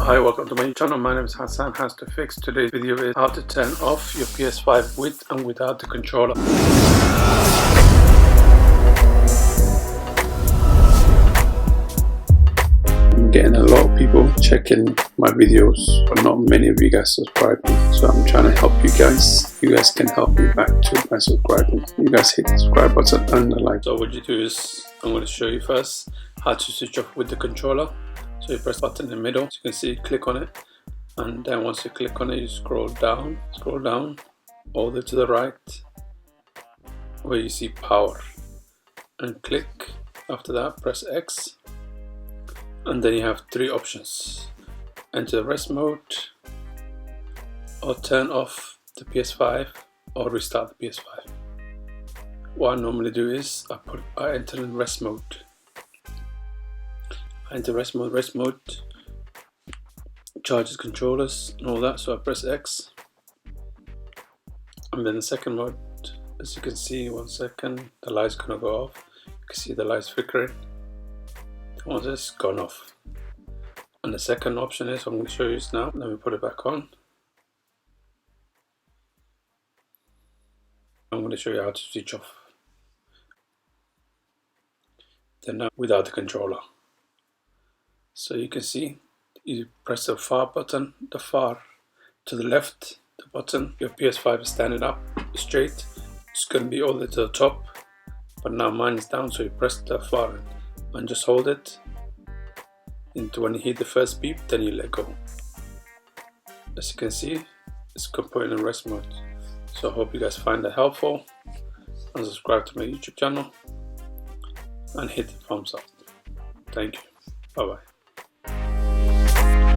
Hi, welcome to my channel. My name is Hassan, HassToFix. Today's video is how to turn off your PS5 with and without the controller. I'm getting a lot of people checking my videos, but not many of you guys subscribing. So I'm trying to help you guys. You guys can help me back too by subscribing. You guys hit the subscribe button and the like. So what you do is, I'm going to show you first how to switch off with the controller. So you press the button in the middle, as you can see, click on it, and then once you click on it, you scroll down all the way to the right where you see power, and click. After that, press X, and then you have three options: enter rest mode, or turn off the PS5, or restart the PS5. What I normally do is I enter in rest mode. Enter rest mode charges controllers and all that, so I press X, and then the second mode, as you can see, 1 second, the light's gonna go off. You can see the light's flickering. Once it's gone off, and the second option is, I'm going to show you this now. Let me put it back on. I'm going to show you how to switch off then now without the controller. So you can see, you press the far button, the far to the left, the button, your PS5 is standing up straight. It's going to be all the way to the top, but now mine is down, so you press the far and just hold it. And when you hit the first beep, then you let go. As you can see, it's put in rest mode. So I hope you guys find that helpful, and subscribe to my YouTube channel and hit the thumbs up. Thank you. Bye bye.